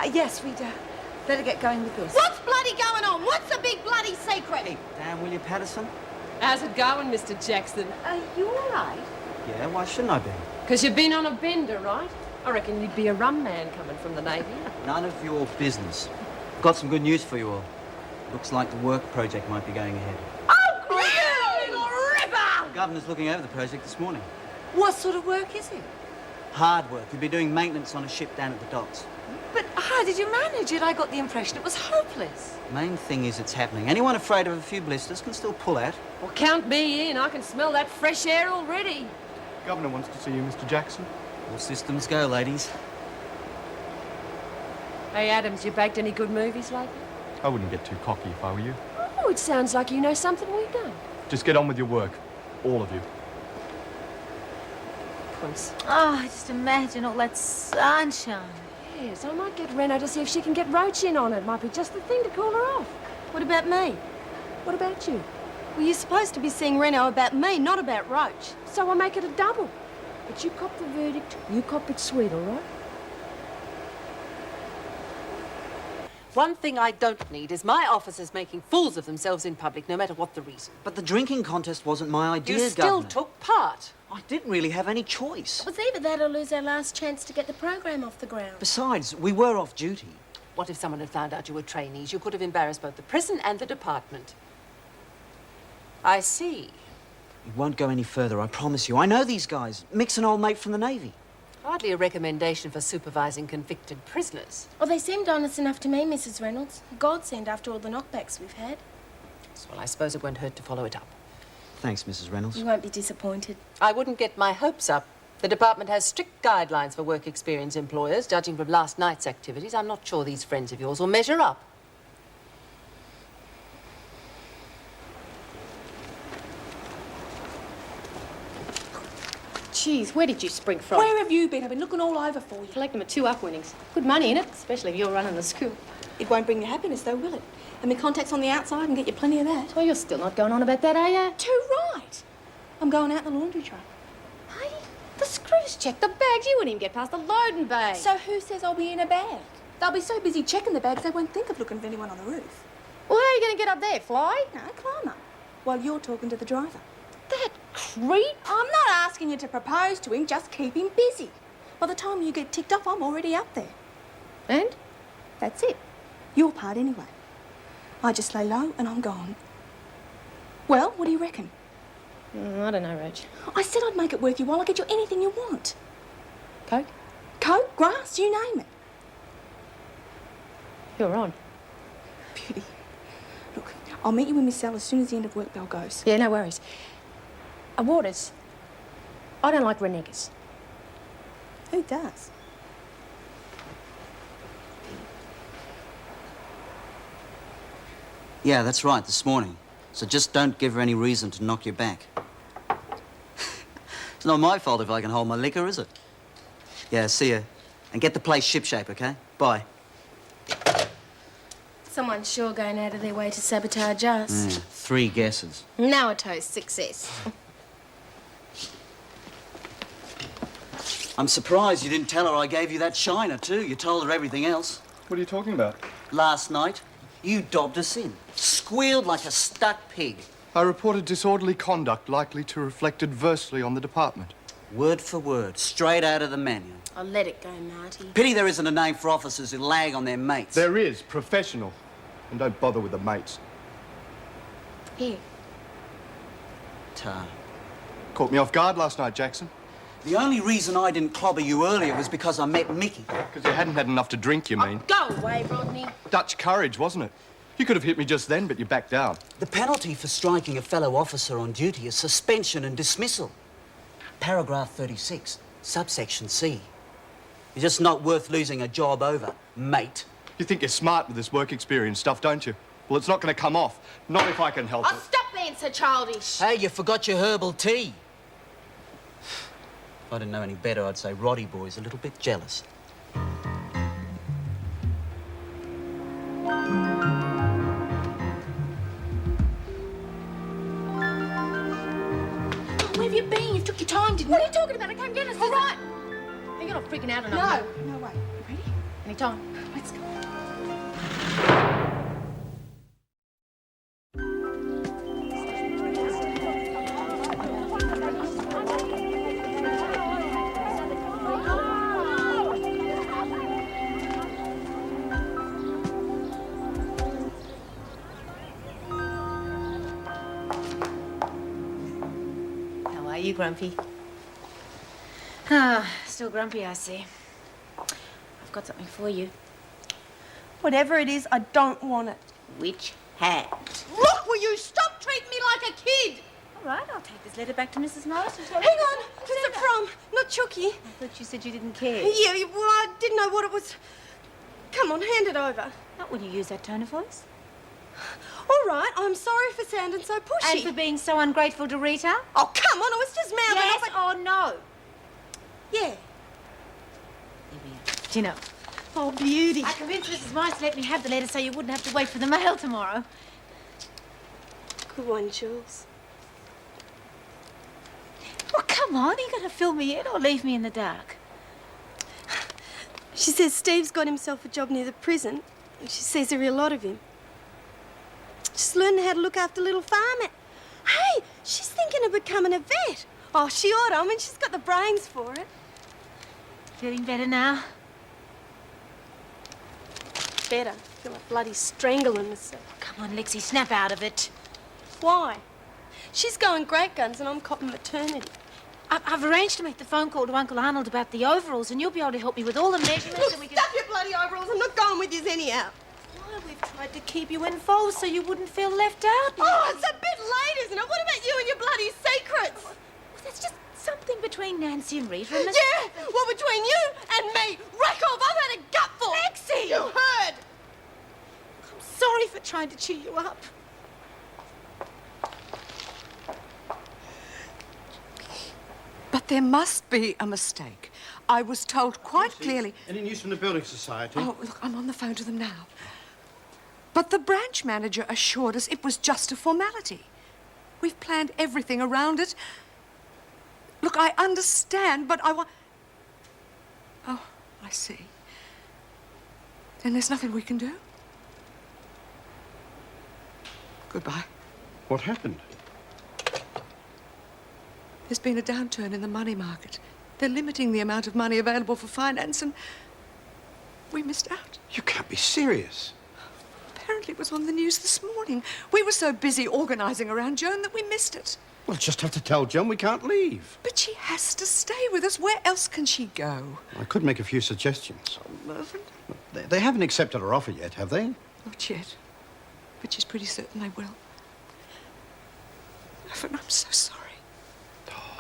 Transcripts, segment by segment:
Yes, we'd better get going with this. What's bloody going on? What's the big bloody secret? Hey, damn, will you, Patterson? How's it going, Mr. Jackson? Are you all right? Yeah, why shouldn't I be? 'Cause you've been on a bender, right? I reckon you'd be a rum man coming from the Navy. None of your business. Got some good news for you all. Looks like the work project might be going ahead. Oh, great little ripper! The governor's looking over the project this morning. What sort of work is it? Hard work. You'll be doing maintenance on a ship down at the docks. But how did you manage it? I got the impression it was hopeless. Main thing is it's happening. Anyone afraid of a few blisters can still pull out. Well, count me in. I can smell that fresh air already. Governor wants to see you, Mr. Jackson. All systems go, ladies. Hey, Adams, you bagged any good movies lately? I wouldn't get too cocky if I were you. Oh, it sounds like you know something we don't. Just get on with your work. All of you. Punce. Oh, just imagine all that sunshine. Yes, I might get Reno to see if she can get Roach in on it. Might be just the thing to cool her off. What about me? What about you? Well, you're supposed to be seeing Reno about me, not about Roach. So I make it a double. But you cop the verdict, you cop it sweet, all right? One thing I don't need is my officers making fools of themselves in public, no matter what the reason. But the drinking contest wasn't my idea, You still Governor. took part. I didn't really have any choice. It was either that or lose our last chance to get the program off the ground. Besides, we were off duty. What if someone had found out you were trainees? You could have embarrassed both the prison and the department. I see. It won't go any further, I promise you. I know these guys. Mick's an old mate from the Navy. Hardly a recommendation for supervising convicted prisoners. Well, they seemed honest enough to me, Mrs. Reynolds. Godsend after all the knockbacks we've had. Well, I suppose it won't hurt to follow it up. Thanks, Mrs. Reynolds. You won't be disappointed. I wouldn't get my hopes up. The department has strict guidelines for work experience employers. Judging from last night's activities, I'm not sure these friends of yours will measure up. Jeez, where did you spring from? Where have you been? I've been looking all over for you. Collect them at 2 up winnings. Good money in it, especially if you're running the school. It won't bring you happiness, though, will it? And my contacts on the outside can get you plenty of that. Well, you're still not going on about that, are you? Too right. I'm going out in the laundry truck. Hey, the screws check, the bags. You wouldn't even get past the loading bay. So who says I'll be in a bag? They'll be so busy checking the bags they won't think of looking for anyone on the roof. Well, how are you going to get up there, fly? No, climb up. While you're talking to the driver. That creep. I'm not asking you to propose to him, just keep him busy. By the time you get ticked off, I'm already up there. And? That's it. Your part anyway. I just lay low and I'm gone. Well, what do you reckon? I don't know, Roach. I said I'd make it worth your while. I'll get you anything you want. Coke? Coke, grass, you name it. You're on. Beauty. Look, I'll meet you in my cell as soon as the end of work bell goes. Yeah, no worries. Waters, I don't like renegas. Who does? Yeah, that's right, this morning. So just don't give her any reason to knock you back. It's not my fault if I can hold my liquor, is it? Yeah, see ya. And get the place shipshape, okay? Bye. Someone's sure going out of their way to sabotage us. 3 guesses. Now a toast success. I'm surprised you didn't tell her I gave you that shiner, too. You told her everything else. What are you talking about? Last night, you dobbed us in. Squealed like a stuck pig. I reported disorderly conduct likely to reflect adversely on the department. Word for word, straight out of the manual. I'll let it go, Marty. Pity there isn't a name for officers who lag on their mates. There is, professional. And don't bother with the mates. Here. Tar. Caught me off guard last night, Jackson. The only reason I didn't clobber you earlier was because I met Mickey. Because you hadn't had enough to drink, you mean? Go away, Rodney. Dutch courage, wasn't it? You could have hit me just then, but you backed down. The penalty for striking a fellow officer on duty is suspension and dismissal. Paragraph 36, subsection C. You're just not worth losing a job over, mate. You think you're smart with this work experience stuff, don't you? Well, it's not going to come off. Not if I can help Oh, it. stop being so childish. Hey, you forgot your herbal tea. If I didn't know any better, I'd say Roddy boy's a little bit jealous. Where have you been? You took your time, didn't you? What are you talking about? I came get us. All right. You're not freaking out enough. No, way. You ready? Any time. Let's go. How are you, Grumpy? Ah, still grumpy, I see. I've got something for you. Whatever it is, I don't want it. Which hat? Look, will you stop treating me like a kid? All right, I'll take this letter back to Mrs. Morris and tell Hang on, who's it from? Not Chucky. I thought you said you didn't care. Yeah, well, I didn't know what it was. Come on, hand it over. Not when you use that tone of voice. All right, I'm sorry for sounding so pushy. And for being so ungrateful to Rita. Oh, come on, I was just mouthing Yes off or no? Yeah. Here we are. Do you know? Oh, beauty. I convinced Mrs. Morris to let me have the letter so you wouldn't have to wait for the mail tomorrow. Good one, Jules. Well, come on. Are you going to fill me in or leave me in the dark? She says Steve's got himself a job near the prison. She sees a real lot of him. She's learning how to look after little farm. Hey, she's thinking of becoming a vet. Oh, she ought to. I mean, she's got the brains for it. Feeling better now? Better. I feel like bloody strangling myself. Come on, Lexi, snap out of it. Why? She's going great guns and I'm copping maternity. I've arranged to make the phone call to Uncle Arnold about the overalls, and you'll be able to help me with all the measurements. Look, and we can... stuff your bloody overalls. I'm not going with you anyhow. Why, we've tried to keep you involved so you wouldn't feel left out. Oh, it's a bit late, isn't it? What about you and your bloody secrets? Well, that's just something between Nancy and Rita and Yeah, well, between you and me, Rackov, I've had a gutful. Lexi! You heard. I'm sorry for trying to cheer you up. But there must be a mistake. I was told quite clearly... Any news from the Building Society? Oh, look, I'm on the phone to them now. But the branch manager assured us it was just a formality. We've planned everything around it. Look, I understand, but I want... Oh, I see. Then there's nothing we can do? Goodbye. What happened? There's been a downturn in the money market. They're limiting the amount of money available for finance, and we missed out. You can't be serious. Apparently it was on the news this morning. We were so busy organising around Joan that we missed it. We'll just have to tell Joan we can't leave. But she has to stay with us. Where else can she go? I could make a few suggestions. Oh, Mervyn. They haven't accepted her offer yet, have they? Not yet. But she's pretty certain they will. Mervyn, I'm so sorry.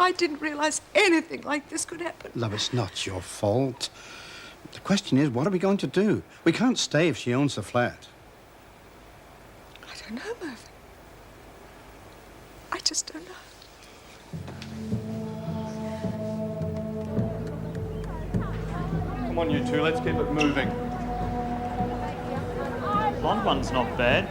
I didn't realise anything like this could happen. Love, it's not your fault. The question is, what are we going to do? We can't stay if she owns the flat. I don't know, Mervyn. I just don't know. Come on, you two, let's keep it moving. Blonde one's not bad.